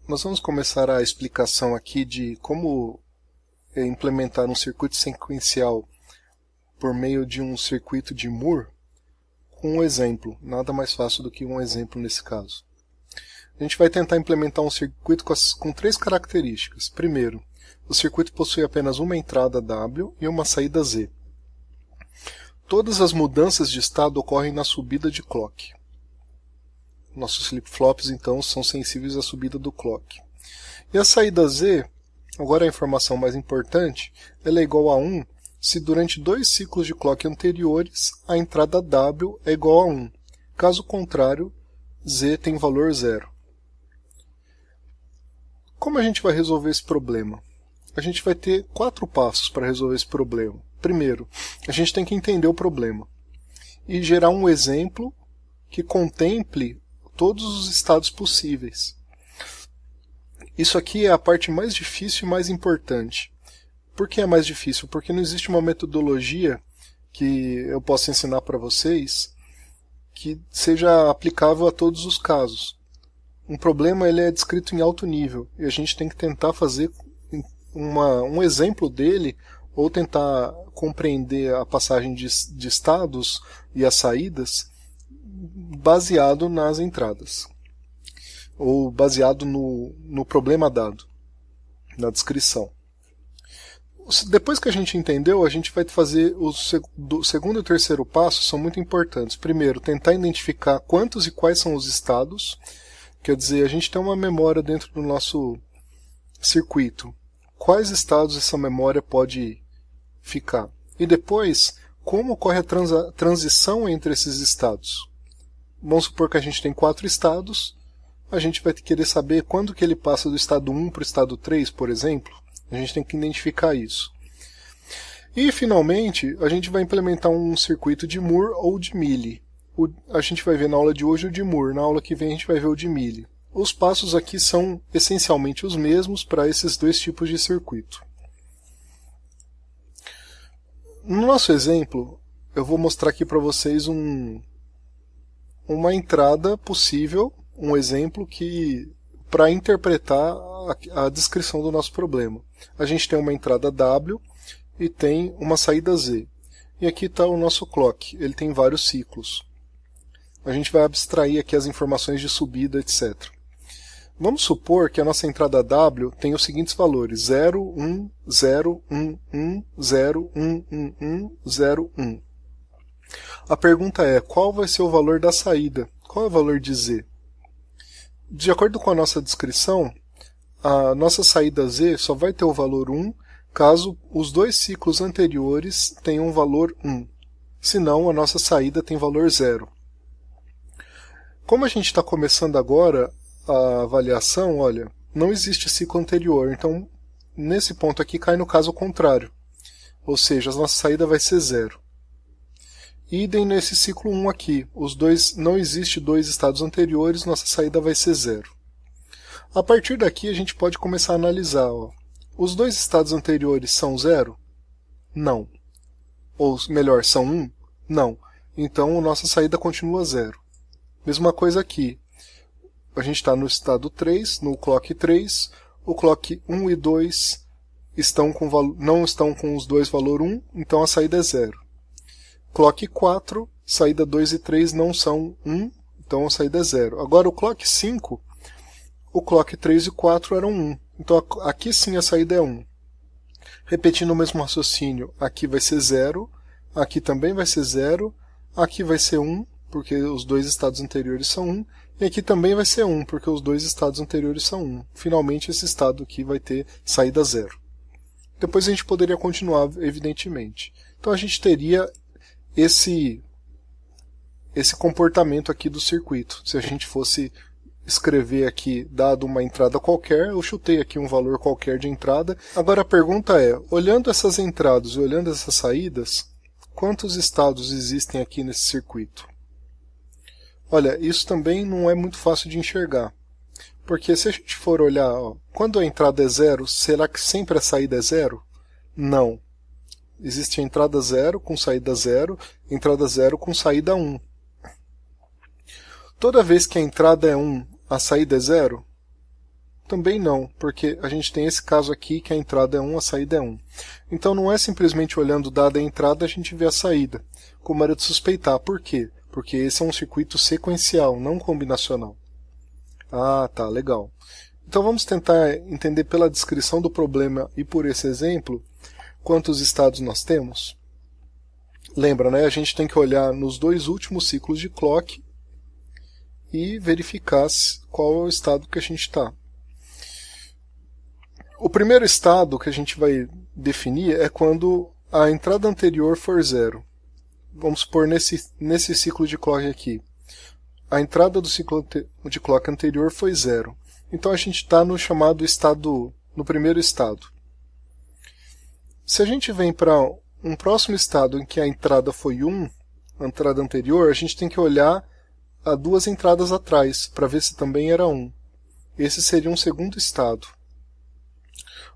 Nós vamos começar a explicação aqui de como implementar um circuito sequencial por meio de um circuito de Moore com um exemplo. Nada mais fácil do que um exemplo nesse caso. A gente vai tentar implementar um circuito com três características. Primeiro, o circuito possui apenas uma entrada W e uma saída Z. Todas as mudanças de estado ocorrem na subida de clock. Nossos flip-flops, então, são sensíveis à subida do clock. E a saída Z, agora a informação mais importante, ela é igual a 1 se durante dois ciclos de clock anteriores a entrada W é igual a 1. Caso contrário, Z tem valor 0. Como a gente vai resolver esse problema? A gente vai ter 4 passos para resolver esse problema. Primeiro, a gente tem que entender o problema e gerar um exemplo que contemple todos os estados possíveis. Isso aqui é a parte mais difícil e mais importante. Por que é mais difícil? Porque não existe uma metodologia que eu possa ensinar para vocês que seja aplicável a todos os casos. Um problema ele é descrito em alto nível e a gente tem que tentar fazer um exemplo dele ou tentar compreender a passagem de estados e as saídas baseado nas entradas, ou baseado no problema dado, na descrição. Depois que a gente entendeu, a gente vai fazer o segundo e o terceiro passo, são muito importantes. Primeiro, tentar identificar quantos e quais são os estados, quer dizer, a gente tem uma memória dentro do nosso circuito. Quais estados essa memória pode ficar? E depois, como ocorre a transição entre esses estados? Vamos supor que a gente tem 4 estados, a gente vai querer saber quando que ele passa do estado 1 para o estado 3, por exemplo. A gente tem que identificar isso. E, finalmente, a gente vai implementar um circuito de Moore ou de Mealy. A gente vai ver na aula de hoje o de Moore, na aula que vem a gente vai ver o de Mealy. Os passos aqui são essencialmente os mesmos para esses dois tipos de circuito. No nosso exemplo, eu vou mostrar aqui para vocês uma entrada possível, um exemplo para interpretar a descrição do nosso problema. A gente tem uma entrada W e tem uma saída Z. E aqui está o nosso clock, ele tem vários ciclos. A gente vai abstrair aqui as informações de subida, etc. Vamos supor que a nossa entrada W tem os seguintes valores: 0, 1, 0, 1, 1, 0, 1, 1, 1, 0, 1. A pergunta é, qual vai ser o valor da saída? Qual é o valor de Z? De acordo com a nossa descrição, a nossa saída Z só vai ter o valor 1 caso os dois ciclos anteriores tenham um valor 1. Senão, a nossa saída tem valor 0. Como a gente está começando agora a avaliação, olha, não existe ciclo anterior, então nesse ponto aqui cai no caso contrário. Ou seja, a nossa saída vai ser 0. Idem nesse ciclo 1 aqui, não existe dois estados anteriores, nossa saída vai ser 0. A partir daqui a gente pode começar a analisar. Os dois estados anteriores são 0? Não. Ou melhor, são 1? Não. Então a nossa saída continua 0. Mesma coisa aqui. A gente está no estado 3, no clock 3, o clock 1 e 2 não estão com os dois valor 1, então a saída é 0. Clock 4, saída 2 e 3 não são 1, então a saída é 0. Agora o clock 5, o clock 3 e 4 eram 1, então aqui sim a saída é 1. Repetindo o mesmo raciocínio, aqui vai ser 0, aqui também vai ser 0, aqui vai ser 1, porque os dois estados anteriores são 1, e aqui também vai ser 1, porque os dois estados anteriores são 1. Finalmente esse estado aqui vai ter saída 0. Depois a gente poderia continuar, evidentemente. Então a gente teria esse comportamento aqui do circuito. Se a gente fosse escrever aqui, dado uma entrada qualquer, eu chutei aqui um valor qualquer de entrada. Agora a pergunta é, olhando essas entradas e olhando essas saídas, quantos estados existem aqui nesse circuito? Olha, isso também não é muito fácil de enxergar. Porque se a gente for olhar, quando a entrada é 0, será que sempre a saída é 0? Não. Existe a entrada 0 com saída 0, entrada 0 com saída 1. Toda vez que a entrada é 1, a saída é 0? Também não, porque a gente tem esse caso aqui que a entrada é 1, a saída é 1. Então não é simplesmente olhando dada a entrada a gente vê a saída, como era de suspeitar. Por quê? Porque esse é um circuito sequencial, não combinacional. Ah, tá, legal. Então vamos tentar entender pela descrição do problema e por esse exemplo quantos estados nós temos. Lembra, né? A gente tem que olhar nos dois últimos ciclos de clock e verificar qual é o estado que a gente está. O primeiro estado que a gente vai definir é quando a entrada anterior for zero. Vamos supor nesse ciclo de clock aqui. A entrada do ciclo de clock anterior foi zero. Então a gente está no chamado estado, no primeiro estado. Se a gente vem para um próximo estado em que a entrada foi 1, a entrada anterior, a gente tem que olhar a duas entradas atrás para ver se também era 1. Esse seria um segundo estado.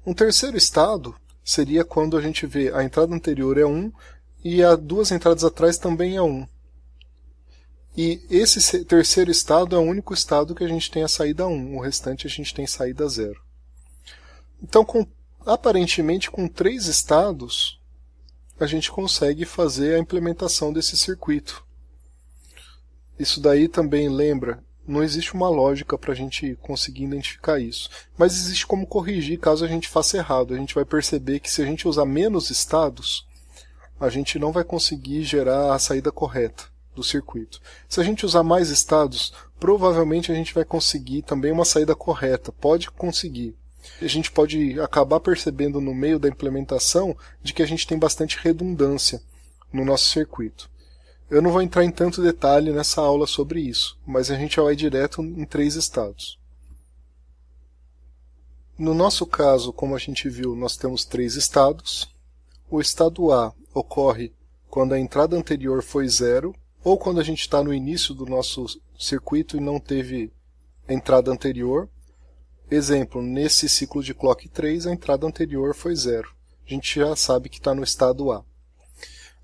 Um terceiro estado seria quando a gente vê a entrada anterior é 1 e as duas entradas atrás também é 1. E esse terceiro estado é o único estado que a gente tem a saída 1, o restante a gente tem saída 0. Então, aparentemente, com 3 estados, a gente consegue fazer a implementação desse circuito. Isso daí também lembra, não existe uma lógica para a gente conseguir identificar isso. Mas existe como corrigir caso a gente faça errado. A gente vai perceber que se a gente usar menos estados, a gente não vai conseguir gerar a saída correta do circuito. Se a gente usar mais estados, provavelmente a gente vai conseguir também uma saída correta. Pode conseguir. A gente pode acabar percebendo no meio da implementação de que a gente tem bastante redundância no nosso circuito. Eu não vou entrar em tanto detalhe nessa aula sobre isso, mas a gente vai direto em 3 estados. No nosso caso, como a gente viu, nós temos 3 estados. O estado A ocorre quando a entrada anterior foi 0, ou quando a gente está no início do nosso circuito e não teve entrada anterior. Exemplo, nesse ciclo de clock 3, a entrada anterior foi 0. A gente já sabe que está no estado A.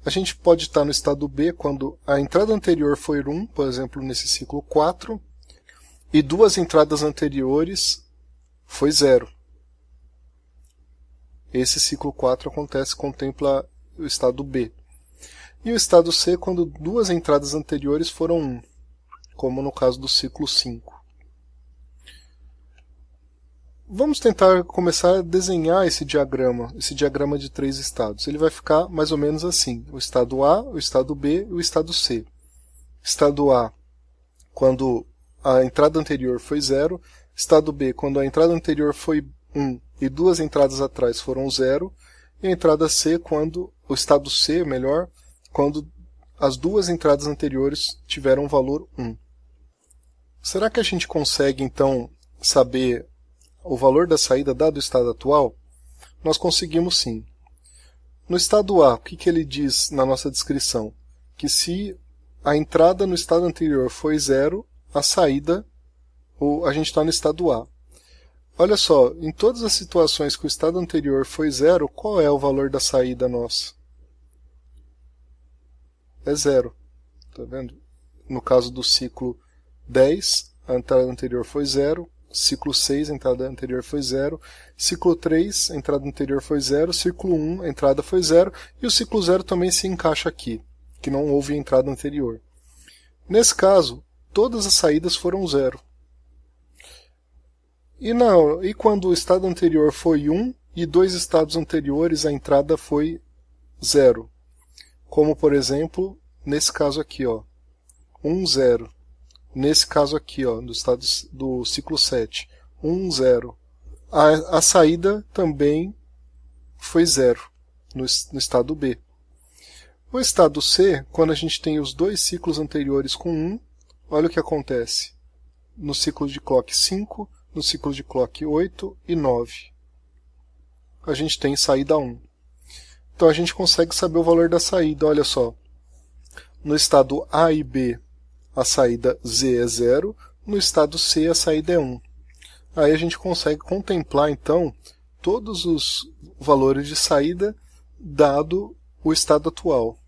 A gente pode estar no estado B quando a entrada anterior foi 1, por exemplo, nesse ciclo 4, e 2 entradas anteriores foi 0. Esse ciclo 4 contempla o estado B. E o estado C quando 2 entradas anteriores foram 1, como no caso do ciclo 5. Vamos tentar começar a desenhar esse diagrama de 3 estados. Ele vai ficar mais ou menos assim: o estado A, o estado B e o estado C. Estado A, quando a entrada anterior foi 0. Estado B, quando a entrada anterior foi 1 e 2 entradas atrás foram 0. E a entrada C, o estado C, melhor, quando as 2 entradas anteriores tiveram valor 1. Será que a gente consegue, então, saber o valor da saída dado o estado atual? Nós conseguimos sim. No estado A, o que ele diz na nossa descrição? Que se a entrada no estado anterior foi 0, a saída, a gente está no estado A. Olha só, em todas as situações que o estado anterior foi 0, qual é o valor da saída nossa? É 0. Tá vendo? No caso do ciclo 10, a entrada anterior foi 0. Ciclo 6, a entrada anterior foi 0. Ciclo 3, a entrada anterior foi 0. Ciclo 1, a entrada foi 0. E o ciclo 0 também se encaixa aqui, que não houve entrada anterior. Nesse caso, todas as saídas foram 0. E quando o estado anterior foi 1 e 2 estados anteriores a entrada foi 0? Como, por exemplo, nesse caso aqui, 1, 0. Nesse caso aqui, do ciclo 7, 1, 0. A saída também foi 0 no estado B. O estado C, quando a gente tem os 2 ciclos anteriores com 1, olha o que acontece. No ciclo de clock 5, no ciclo de clock 8 e 9. A gente tem saída 1. Então a gente consegue saber o valor da saída, olha só. No estado A e B, a saída Z é 0, no estado C a saída é 1. Aí a gente consegue contemplar, então, todos os valores de saída dado o estado atual.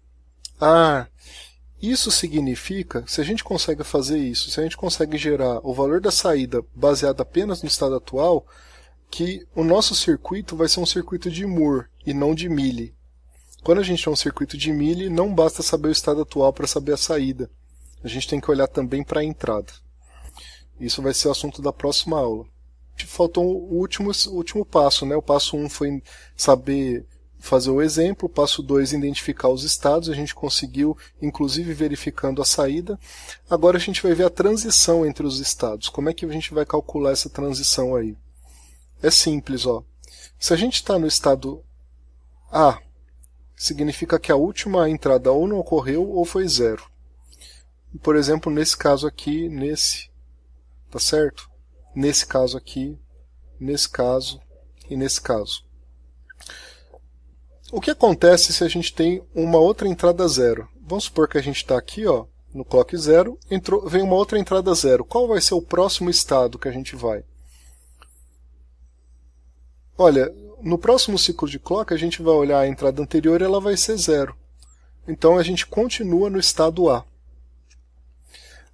Isso significa, se a gente consegue fazer isso, se a gente consegue gerar o valor da saída baseado apenas no estado atual, que o nosso circuito vai ser um circuito de Moore e não de Mealy. Quando a gente tem um circuito de Mealy, não basta saber o estado atual para saber a saída. A gente tem que olhar também para a entrada. Isso vai ser o assunto da próxima aula. Faltou o último passo, né? O passo 1 foi saber fazer o exemplo, o passo 2 identificar os estados, a gente conseguiu, inclusive verificando a saída. Agora a gente vai ver a transição entre os estados. Como é que a gente vai calcular essa transição aí? É simples, ó. Se a gente está no estado A, significa que a última entrada ou não ocorreu ou foi zero. Por exemplo, nesse caso aqui, tá certo? Nesse caso aqui, nesse caso e nesse caso. O que acontece se a gente tem uma outra entrada zero? Vamos supor que a gente está aqui, ó, no clock 0, vem uma outra entrada zero. Qual vai ser o próximo estado que a gente vai? Olha, no próximo ciclo de clock a gente vai olhar a entrada anterior e ela vai ser 0. Então a gente continua no estado A.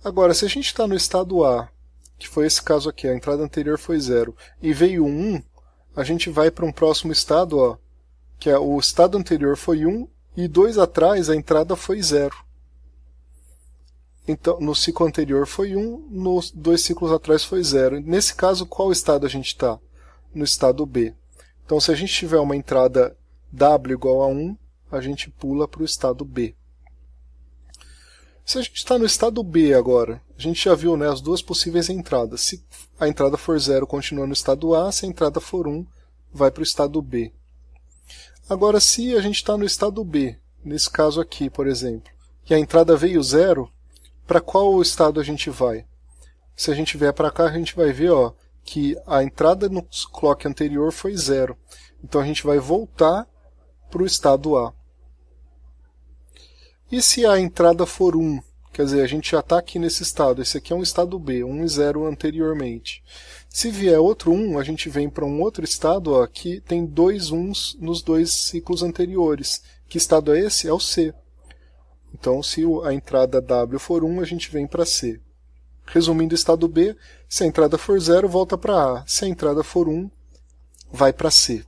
Agora, se a gente está no estado A, que foi esse caso aqui, a entrada anterior foi 0, e veio 1, a gente vai para um próximo estado, ó, que é o estado anterior foi 1 e 2 atrás a entrada foi 0. Então, no ciclo anterior foi 1, nos 2 ciclos atrás foi 0. Nesse caso, qual estado a gente está? No estado B. Então, se a gente tiver uma entrada W igual a 1, a gente pula para o estado B. Se a gente está no estado B agora, a gente já viu, né, as duas possíveis entradas. Se a entrada for 0, continua no estado A, se a entrada for 1, vai para o estado B. Agora, se a gente está no estado B, nesse caso aqui, por exemplo, e a entrada veio 0, para qual estado a gente vai? Se a gente vier para cá, a gente vai ver, ó, que a entrada no clock anterior foi 0. Então a gente vai voltar para o estado A. E se a entrada for 1? Quer dizer, a gente já está aqui nesse estado. Esse aqui é um estado B, 1 e 0 anteriormente. Se vier outro 1, a gente vem para um outro estado, ó, que tem 2 1s nos 2 ciclos anteriores. Que estado é esse? É o C. Então, se a entrada W for 1, a gente vem para C. Resumindo o estado B, se a entrada for 0, volta para A. Se a entrada for 1, vai para C.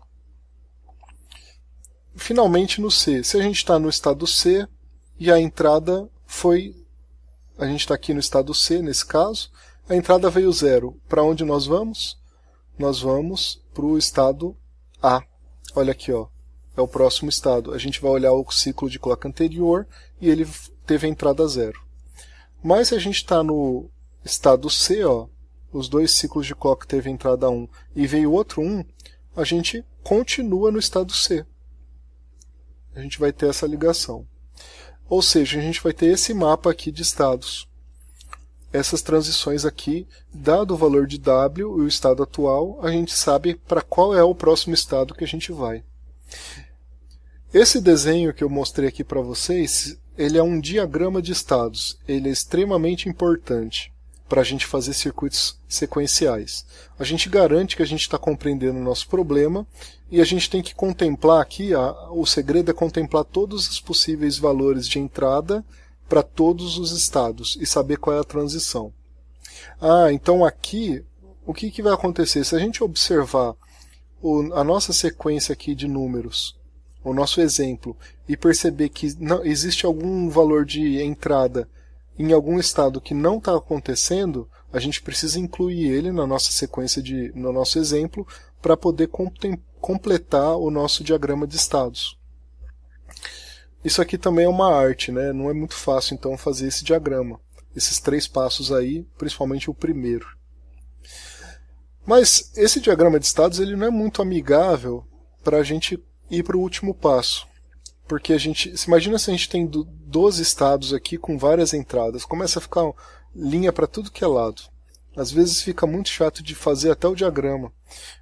Finalmente no C. Se a gente está no estado C e a entrada foi... A gente está aqui no estado C, nesse caso. A entrada veio 0. Para onde nós vamos? Nós vamos para o estado A. Olha aqui, ó. É o próximo estado. A gente vai olhar o ciclo de clock anterior e ele teve a entrada 0. Mas se a gente está no estado C, ó, os 2 ciclos de clock teve a entrada 1 e veio outro 1, a gente continua no estado C. A gente vai ter essa ligação. Ou seja, a gente vai ter esse mapa aqui de estados. Essas transições aqui, dado o valor de W e o estado atual, a gente sabe para qual é o próximo estado que a gente vai. Esse desenho que eu mostrei aqui para vocês, ele é um diagrama de estados. Ele é extremamente importante para a gente fazer circuitos sequenciais. A gente garante que a gente está compreendendo o nosso problema e a gente tem que contemplar aqui, o segredo é contemplar todos os possíveis valores de entrada para todos os estados e saber qual é a transição. Então aqui, o que vai acontecer? Se a gente observar a nossa sequência aqui de números, o nosso exemplo, e perceber que não, existe algum valor de entrada em algum estado que não está acontecendo, a gente precisa incluir ele na nossa sequência, no nosso exemplo, para poder completar o nosso diagrama de estados. Isso aqui também é uma arte, né? Não é muito fácil então fazer esse diagrama. Esses 3 passos aí, principalmente o primeiro. Mas esse diagrama de estados ele não é muito amigável para a gente ir para o último passo. Porque imagina se a gente tem 12 estados aqui com várias entradas, começa a ficar linha para tudo que é lado. Às vezes fica muito chato de fazer até o diagrama.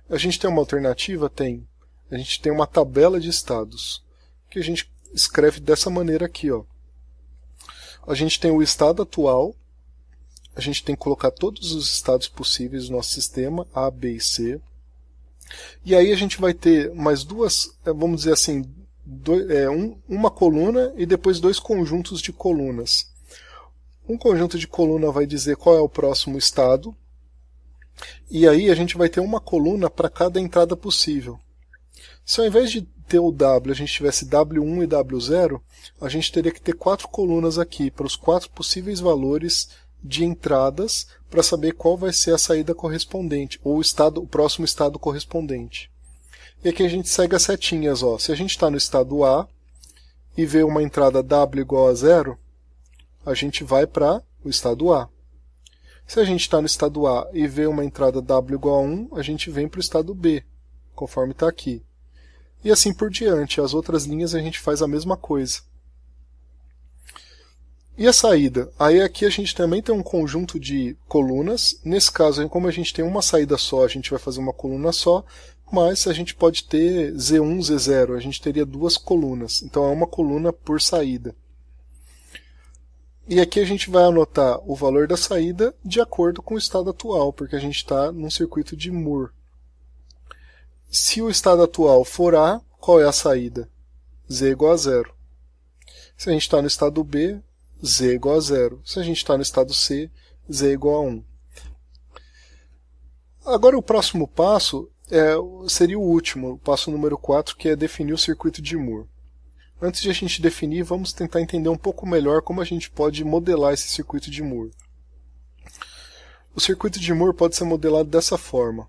A gente tem uma alternativa? Tem. A gente tem uma tabela de estados, que a gente escreve dessa maneira aqui, ó. A gente tem o estado atual, a gente tem que colocar todos os estados possíveis do nosso sistema, A, B e C. E aí a gente vai ter mais duas, vamos dizer assim, uma coluna e depois 2 conjuntos de colunas. Um conjunto de coluna vai dizer qual é o próximo estado, e aí a gente vai ter uma coluna para cada entrada possível. Se ao invés de ter o W a gente tivesse W1 e W0, a gente teria que ter 4 colunas aqui para os 4 possíveis valores de entradas para saber qual vai ser a saída correspondente, ou o próximo estado correspondente. E aqui a gente segue as setinhas. Ó. Se a gente está no estado A e vê uma entrada W igual a 0, a gente vai para o estado A. Se a gente está no estado A e vê uma entrada W igual a 1, a gente vem para o estado B, conforme está aqui. E assim por diante. As outras linhas a gente faz a mesma coisa. E a saída? Aí aqui a gente também tem um conjunto de colunas. Nesse caso, como a gente tem uma saída só, a gente vai fazer uma coluna só, mas a gente pode ter Z1, Z0, a gente teria 2 colunas. Então é uma coluna por saída. E aqui a gente vai anotar o valor da saída de acordo com o estado atual, porque a gente está num circuito de Moore. Se o estado atual for A, qual é a saída? Z igual a 0. Se a gente está no estado B, Z igual a 0. Se a gente está no estado C, Z igual a 1. Agora o próximo passo seria o último, o passo número 4, que é definir o circuito de Moore. Antes de a gente definir, vamos tentar entender um pouco melhor como a gente pode modelar esse circuito de Moore. O circuito de Moore pode ser modelado dessa forma.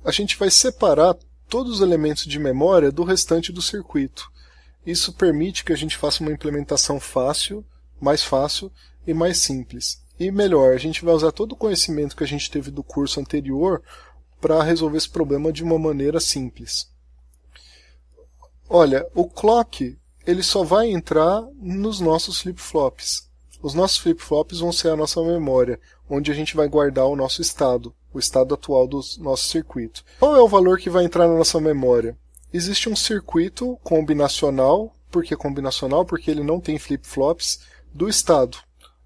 A gente vai separar todos os elementos de memória do restante do circuito. Isso permite que a gente faça uma implementação mais fácil e mais simples. E melhor, a gente vai usar todo o conhecimento que a gente teve do curso anterior para resolver esse problema de uma maneira simples. Olha, o clock ele só vai entrar nos nossos flip-flops. Os nossos flip-flops vão ser a nossa memória, onde a gente vai guardar o nosso estado, o estado atual do nosso circuito. Qual é o valor que vai entrar na nossa memória? Existe um circuito combinacional. Por que combinacional? Porque ele não tem flip-flops do estado.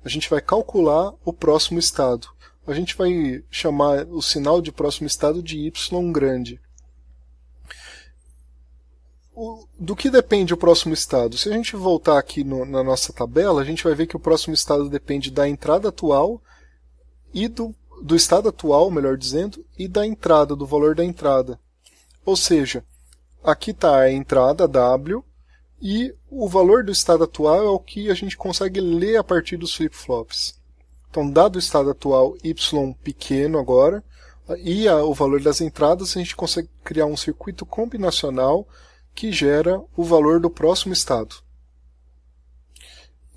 A gente vai calcular o próximo estado. A gente vai chamar o sinal de próximo estado de Y grande. Do que depende o próximo estado? Se a gente voltar aqui na nossa tabela, a gente vai ver que o próximo estado depende da entrada atual e do estado atual, melhor dizendo, e da entrada, do valor da entrada. Ou seja, aqui está a entrada W e o valor do estado atual é o que a gente consegue ler a partir dos flip-flops. Então, dado o estado atual Y pequeno agora e o valor das entradas, a gente consegue criar um circuito combinacional que gera o valor do próximo estado.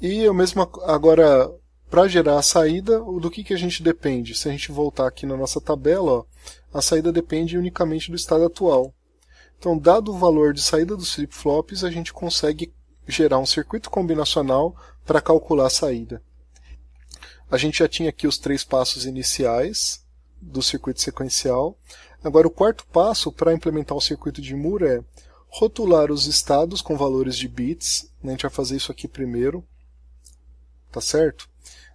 E eu mesmo agora, para gerar a saída, do que a gente depende? Se a gente voltar aqui na nossa tabela, ó, a saída depende unicamente do estado atual. Então, dado o valor de saída dos flip-flops, a gente consegue gerar um circuito combinacional para calcular a saída. A gente já tinha aqui os 3 passos iniciais do circuito sequencial. Agora, o quarto passo para implementar o circuito de Moore é rotular os estados com valores de bits. A gente vai fazer isso aqui primeiro. Tá certo?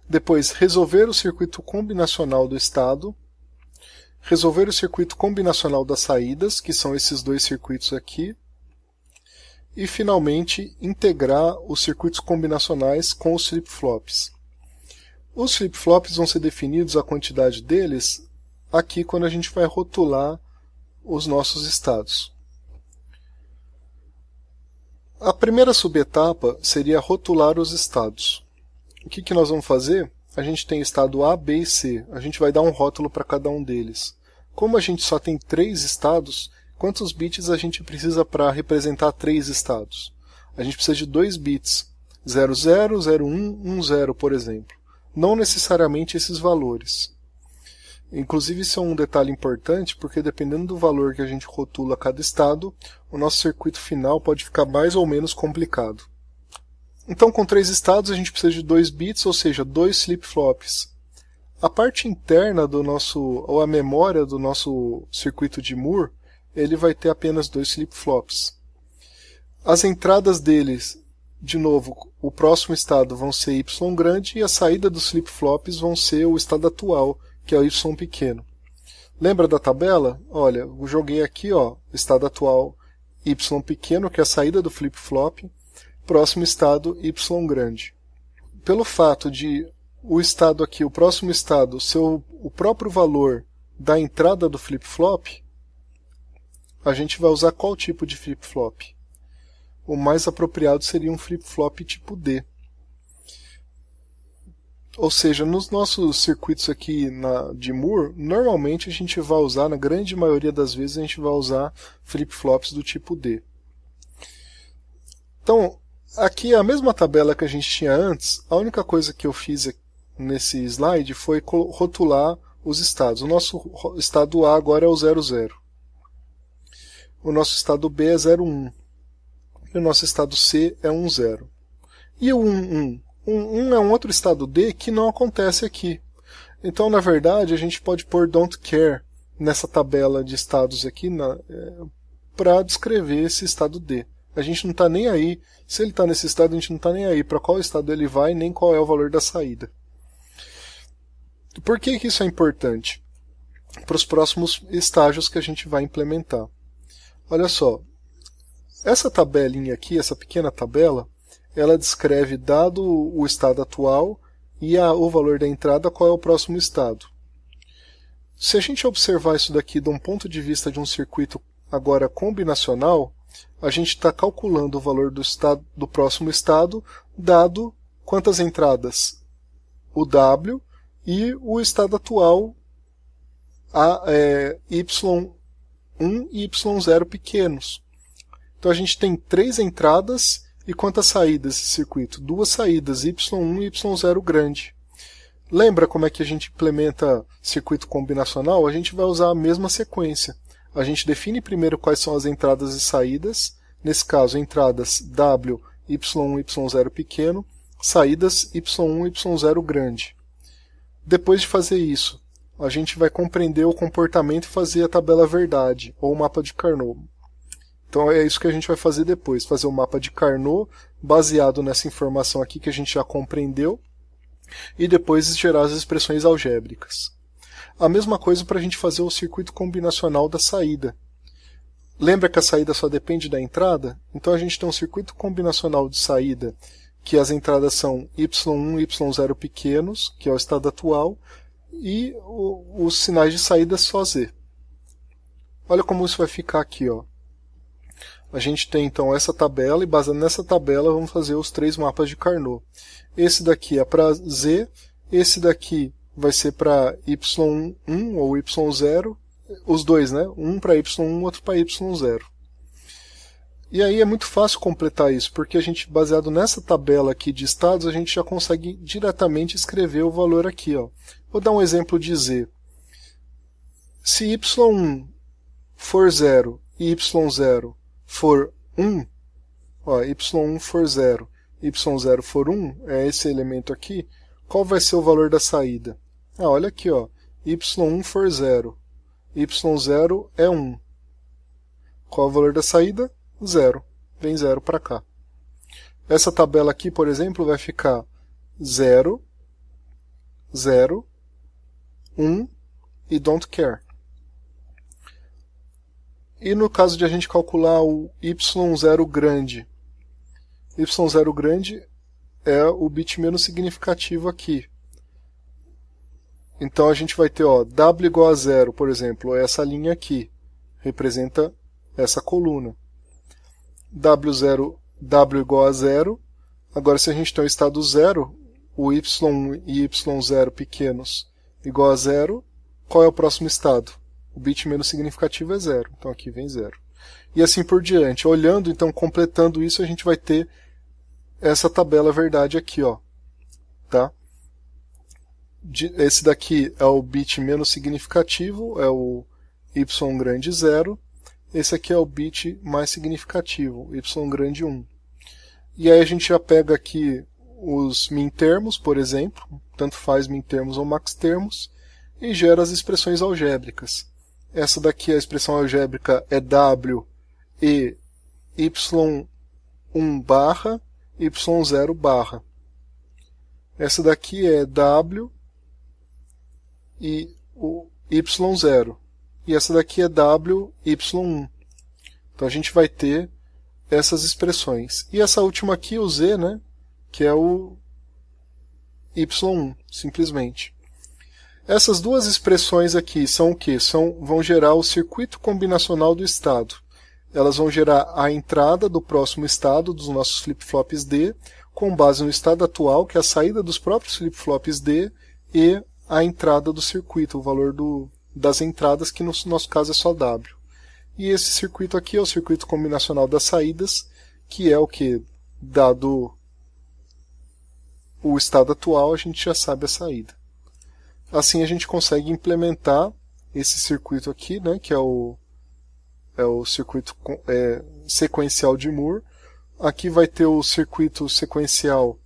Depois, resolver o circuito combinacional do estado. Resolver o circuito combinacional das saídas, que são esses 2 circuitos aqui. E, finalmente, integrar os circuitos combinacionais com os flip-flops. Os flip-flops vão ser definidos, a quantidade deles, aqui quando a gente vai rotular os nossos estados. A primeira subetapa seria rotular os estados. O que nós vamos fazer? A gente tem estado A, B e C. A gente vai dar um rótulo para cada um deles. Como a gente só tem 3 estados, quantos bits a gente precisa para representar 3 estados? A gente precisa de 2 bits. 00, 01, 10, por exemplo. Não necessariamente esses valores. Inclusive, isso é um detalhe importante, porque dependendo do valor que a gente rotula cada estado, o nosso circuito final pode ficar mais ou menos complicado. Então, com 3 estados, a gente precisa de 2 bits, ou seja, 2 flip-flops. A parte interna ou a memória do nosso circuito de Moore, ele vai ter apenas 2 flip-flops. As entradas deles, de novo, o próximo estado vão ser Y grande e a saída dos flip-flops vão ser o estado atual, que é o Y pequeno. Lembra da tabela? Olha, eu joguei aqui, ó, estado atual Y pequeno, que é a saída do flip-flop, próximo estado Y grande. pelo fato de o estado aqui, o próximo estado, ser o próprio valor da entrada do flip-flop, a gente vai usar qual tipo de flip-flop? O mais apropriado seria um flip-flop tipo D. Ou seja, nos nossos circuitos aqui de Moore, normalmente a gente vai usar, na grande maioria das vezes, a gente vai usar flip-flops do tipo D. Então, aqui a mesma tabela que a gente tinha antes, a única coisa que eu fiz nesse slide foi rotular os estados. O nosso estado A agora é o 00. O nosso estado B é 01. E o nosso estado C é 10. E o 11? Um é um outro estado D que não acontece aqui. Então, na verdade, a gente pode pôr don't care nessa tabela de estados aqui para descrever esse estado D. A gente não está nem aí, se ele está nesse estado, a gente não está nem aí para qual estado ele vai, nem qual é o valor da saída. Por que isso é importante? Para os próximos estágios que a gente vai implementar. Olha só, essa tabelinha aqui, essa pequena tabela, ela descreve, dado o estado atual e o valor da entrada, qual é o próximo estado. Se a gente observar isso daqui de um ponto de vista de um circuito agora combinacional, a gente está calculando o valor do próximo estado, dado quantas entradas? O W e o estado atual, Y1 e Y0 pequenos. Então a gente tem 3 entradas e quantas saídas esse circuito? 2 saídas, Y1 e Y0 grande. Lembra como é que a gente implementa circuito combinacional? A gente vai usar a mesma sequência. A gente define primeiro quais são as entradas e saídas. Nesse caso, entradas W, Y1 e Y0 pequeno, saídas Y1 e Y0 grande. Depois de fazer isso, a gente vai compreender o comportamento e fazer a tabela verdade, ou o mapa de Carnot. Então é isso que a gente vai fazer depois, fazer o mapa de Carnot baseado nessa informação aqui que a gente já compreendeu e depois gerar as expressões algébricas. A mesma coisa para a gente fazer o circuito combinacional da saída. Lembra que a saída só depende da entrada? Então a gente tem um circuito combinacional de saída que as entradas são Y1 e Y0 pequenos, que é o estado atual, e os sinais de saída só Z. Olha como isso vai ficar aqui, ó. A gente tem então essa tabela e baseado nessa tabela vamos fazer os 3 mapas de Carnot. Esse daqui é para Z, esse daqui vai ser para Y1 ou Y0, os dois, né? Um para Y1, outro para Y0. E aí é muito fácil completar isso, porque a gente, baseado nessa tabela aqui de estados, a gente já consegue diretamente escrever o valor aqui, ó. Vou dar um exemplo de Z. Se Y1 for 0 e Y0 for 1, ó, Y1 for 0, Y0 for 1, é esse elemento aqui, qual vai ser o valor da saída? Olha aqui, ó, Y1 for 0, Y0 é 1. Qual é o valor da saída? 0. Vem 0 para cá. Essa tabela aqui, por exemplo, vai ficar 0, 0, 1 e don't care. E no caso de a gente calcular o Y0 grande, Y0 grande é o bit menos significativo aqui. Então a gente vai ter, ó, W igual a 0, por exemplo, essa linha aqui, representa essa coluna. W0, W igual a 0. Agora se a gente tem o estado 0, o Y1 e Y0 pequenos igual a 0, qual é o próximo estado? O bit menos significativo é 0, então aqui vem 0. E assim por diante. Olhando, então, completando isso, a gente vai ter essa tabela verdade aqui, ó. Tá? Esse daqui é o bit menos significativo, é o Y grande 0. Esse aqui é o bit mais significativo, Y grande 1. E aí a gente já pega aqui os min-termos, por exemplo, tanto faz min-termos ou max-termos, e gera as expressões algébricas. Essa daqui, a expressão algébrica, é W e Y1 barra Y0 barra. Essa daqui é W e o Y0. E essa daqui é W, Y1. Então a gente vai ter essas expressões. E essa última aqui, o Z, né, que é o Y1, simplesmente. Essas duas expressões aqui são o quê? Vão gerar o circuito combinacional do estado. Elas vão gerar a entrada do próximo estado dos nossos flip-flops D, com base no estado atual, que é a saída dos próprios flip-flops D, e a entrada do circuito, o valor das entradas, que no nosso caso é só W. E esse circuito aqui é o circuito combinacional das saídas, que é o que, dado o estado atual, a gente já sabe a saída. Assim a gente consegue implementar esse circuito aqui, né, que é o circuito sequencial de Moore. Aqui vai ter o circuito sequencial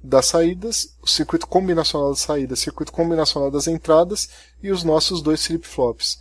das saídas, o circuito combinacional das saídas, circuito combinacional das entradas e os nossos dois flip-flops.